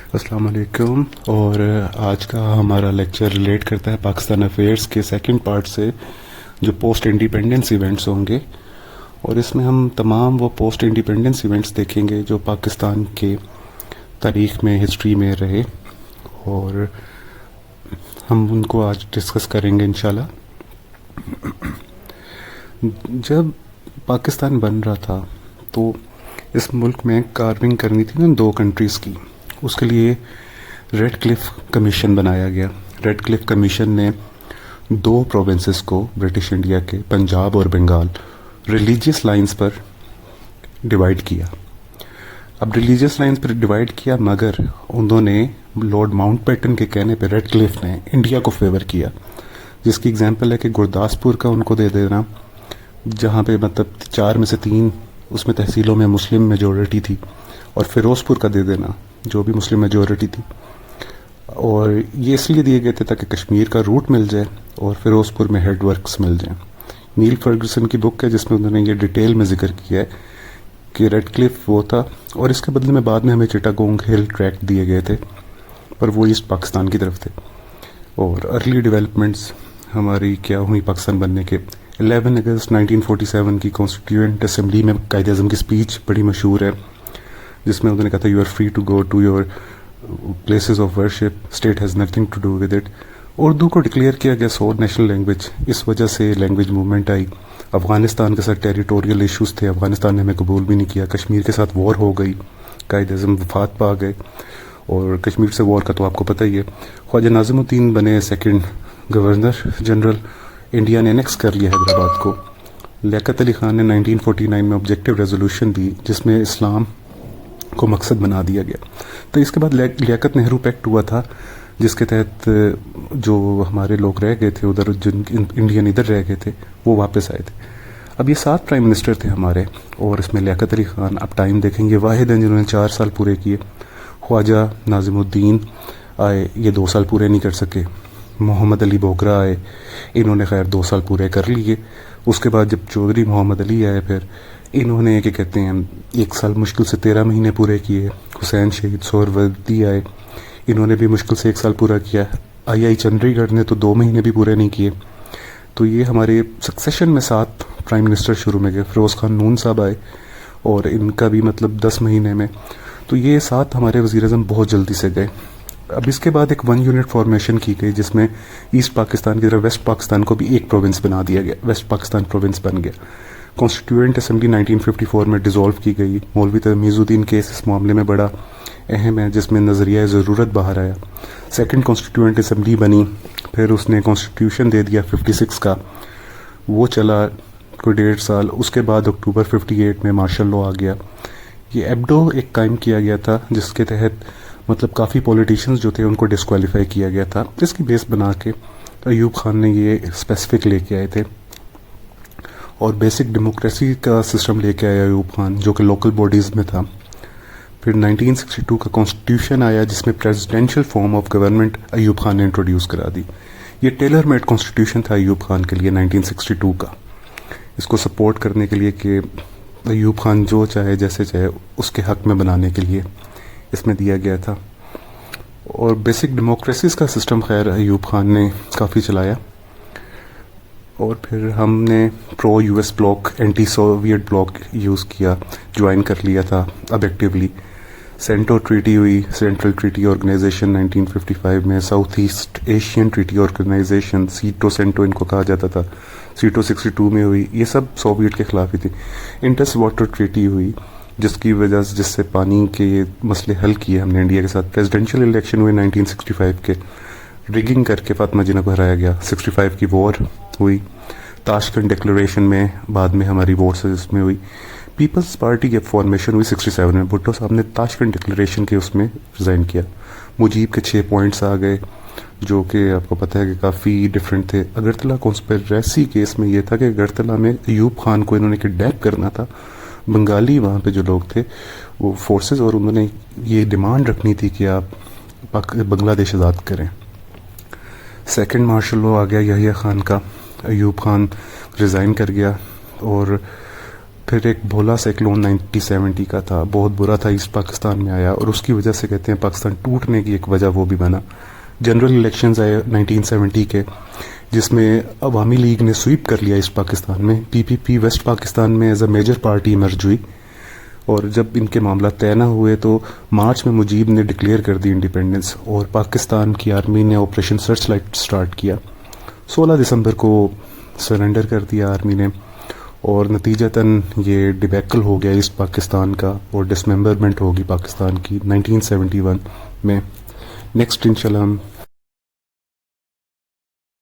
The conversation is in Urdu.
السلام علیکم. اور آج کا ہمارا لیکچر ریلیٹ کرتا ہے پاکستان افیئرس کے سیکنڈ پارٹ سے، جو پوسٹ انڈیپینڈنس ایونٹس ہوں گے. اور اس میں ہم تمام وہ پوسٹ انڈیپینڈنس ایونٹس دیکھیں گے جو پاکستان کے تاریخ میں، ہسٹری میں رہے، اور ہم ان کو آج ڈسکس کریں گے انشاءاللہ. جب پاکستان بن رہا تھا تو اس ملک میں کارونگ کرنی تھی نا دو کنٹریز کی. اس کے لیے ریڈ کلف کمیشن بنایا گیا. ریڈ کلف کمیشن نے دو پروونسز کو برٹش انڈیا کے، پنجاب اور بنگال، ریلیجیس لائنز پر ڈیوائیڈ کیا. اب ریلیجیس لائنز پر ڈیوائیڈ کیا، مگر انہوں نے لارڈ ماؤنٹ بیٹن کے کہنے پہ ریڈ کلف نے انڈیا کو فیور کیا، جس کی اگزامپل ہے کہ گرداسپور کا ان کو دے دینا، جہاں پہ مطلب 4 میں سے 3 اس میں تحصیلوں میں مسلم میجورٹی تھی، اور فیروز پور کا دے دینا جو بھی مسلم میجورٹی تھی. اور یہ اس لیے دیے گئے تھے تاکہ کشمیر کا روٹ مل جائے اور فیروز پور میں ہیڈ ورکس مل جائیں. نیل فرگسن کی بک ہے جس میں انہوں نے یہ ڈیٹیل میں ذکر کیا ہے کہ ریڈ کلف وہ تھا، اور اس کے بدلے میں بعد میں ہمیں چٹاگونگ ہل ٹریکٹ دیے گئے تھے، پر وہ ایسٹ پاکستان کی طرف تھے. اور ارلی ڈیولپمنٹس ہماری کیا ہوئی پاکستان بننے کے. 11 اگست 1947 کی کانسٹیٹیوئنٹ اسمبلی میں قائد اعظم کی اسپیچ بڑی مشہور ہے، جس میں انہوں نے کہا تھا، you are free to go to your places of worship, state has nothing to do with it. Urdu کو ڈکلیئر کیا گیا سول نیشنل لینگویج. اس وجہ سے لینگویج موومنٹ آئی. افغانستان کے ساتھ ٹیریٹوریل ایشوز تھے، افغانستان نے ہمیں قبول بھی نہیں کیا. کشمیر کے ساتھ وار ہو گئی، قائد اعظم وفات پا گئے، اور کشمیر سے وار کا تو آپ کو پتہ ہی ہے. خواجہ ناظم الدین بنے سیکنڈ گورنر جنرل. انڈیا نے انیکس کر لیا حیدرآباد کو. لیاقت علی خان نے 1949 میں آبجیکٹو ریزولوشن دی جس میں اسلام کو مقصد بنا دیا گیا. تو اس کے بعد لیاقت نہرو پیکٹ ہوا تھا، جس کے تحت جو ہمارے لوگ رہ گئے تھے ادھر، جن انڈین ادھر رہ گئے تھے، وہ واپس آئے تھے. اب یہ 7 پرائم منسٹر تھے ہمارے، اور اس میں لیاقت علی خان، اب ٹائم دیکھیں گے، واحد ہیں جنہوں نے 4 سال پورے کیے. خواجہ ناظم الدین آئے، یہ 2 سال پورے نہیں کر سکے. محمد علی بوگرا آئے، انہوں نے خیر 2 سال پورے کر لیے. اس کے بعد جب چودھری محمد علی آئے، پھر انہوں نے کیا کہتے ہیں 1 سال مشکل سے 13 مہینے پورے کیے. حسین شہید سہروردی آئے، انہوں نے بھی مشکل سے 1 سال پورا کیا. آئی چندری گڑھ نے تو 2 مہینے بھی پورے نہیں کیے. تو یہ ہمارے سکسیشن میں 7 پرائم منسٹر شروع میں گئے. فیروز خان نون صاحب آئے، اور ان کا بھی مطلب 10 مہینے میں. تو یہ 7 ہمارے وزیر اعظم بہت جلدی سے گئے. اب اس کے بعد ایک 1 یونٹ فارمیشن کی گئی، جس میں ایسٹ پاکستان کی طرف ویسٹ پاکستان کو بھی ایک پروونس بنا دیا گیا. ویسٹ پاکستان پروونس بن گیا. کانسٹیٹیوئنٹ اسمبلی 1954 میں ڈیزولو کی گئی. مولوی تمیز الدین کیس اس معاملے میں بڑا اہم ہے، جس میں نظریہ ضرورت باہر آیا. سیکنڈ کانسٹیٹیوئنٹ اسمبلی بنی، پھر اس نے کانسٹیٹیوشن دے دیا 56 کا، وہ چلا کوئی 1.5 سال. اس کے بعد اکتوبر 58 میں مارشل لاء آ گیا. یہ ایبڈو ایک قائم کیا گیا تھا، جس کے تحت مطلب کافی پولیٹیشینز جو تھے ان کو ڈسکوالیفائی کیا گیا تھا. اس کی بیس بنا کے ایوب خان نے یہ اسپیسیفک لے کے آئے تھے، اور بیسک ڈیموکریسی کا سسٹم لے کے آیا ایوب خان، جو کہ لوکل باڈیز میں تھا. پھر 1962 کا کانسٹیٹیوشن آیا، جس میں presidential form of government Ayub Khan نے انٹروڈیوس کرا دی. یہ ٹیلر میڈ کانسٹیٹیوشن تھا ایوب خان کے لیے 1962 کا، اس کو سپورٹ کرنے کے لیے کہ ایوب خان جو چاہے جیسے چاہے اس کے حق میں بنانے کے لیے اس میں دیا گیا تھا. اور بیسک ڈیموکریسیز کا سسٹم خیر ایوب خان نے کافی چلایا. اور پھر ہم نے pro U S bloc, anti Soviet bloc use کیا، جوائن کر لیا تھا اب ایکٹیولی. سینٹو ٹریٹی ہوئی، سینٹرل ٹریٹی آرگنائزیشن 1955 میں. South East Asian Treaty Organisation, SEATO CENTO ان کو کہا جاتا تھا، سیٹو 62 میں ہوئی. یہ سب سوویٹ کے خلاف ہی تھی. انڈس واٹر ٹریٹی ہوئی، جس کی وجہ سے جس سے پانی کے مسئلے حل کیے ہم نے انڈیا کے ساتھ. پریزیڈینشیل الیکشن ہوئے 1965 کے، ریگنگ کر کے فاطمہ جناح کو ہرایا گیا. 65 کی وار ہوئی. تاشکنڈ ڈکلریشن میں بعد میں ہماری ووٹس اس میں ہوئی. پیپلز پارٹی کی فارمیشن ہوئی 67 میں. بھٹو صاحب نے تاشکنڈ ڈکلریشن کے اس میں ریزائن کیا. مجیب کے 6 پوائنٹس آ گئے، جو کہ آپ کو پتہ ہے کہ کافی ڈفرینٹ تھے. اگرتلا کانسپریسی کیس میں یہ تھا کہ اگرتلا میں ایوب خان کو انہوں نے کڈنیپ کرنا تھا. بنگالی وہاں پہ جو لوگ تھے وہ فورسز، اور انہوں نے یہ ڈیمانڈ رکھنی تھی کہ آپ بنگلہ دیش آزاد کریں. سیکنڈ مارشل لاء آ گیا یحییٰ خان کا. ایوب خان ریزائن کر گیا، اور پھر ایک بھولا سائیکلون 1970 کا تھا، بہت برا تھا، ایسٹ پاکستان میں آیا، اور اس کی وجہ سے کہتے ہیں پاکستان ٹوٹنے کی ایک وجہ وہ بھی بنا. جنرل الیکشنز آئے 1970 کے، جس میں عوامی لیگ نے سویپ کر لیا ایسٹ پاکستان میں. پی پی پی ویسٹ پاکستان میں as a major party emerge ہوئی، اور جب ان کے معاملات طے نہ ہوئے تو مارچ میں مجیب نے ڈکلیئر کر دی انڈیپینڈنس، اور پاکستان کی آرمی نے آپریشن سرچ لائٹ سٹارٹ کیا. 16 دسمبر کو سرنڈر کر دیا آرمی نے، اور نتیجتاً یہ ڈیبیکل ہو گیا ایسٹ پاکستان کا، اور ڈسممبرمنٹ ہوگی پاکستان کی 1971 میں. نیکسٹ انشاءاللہ ہم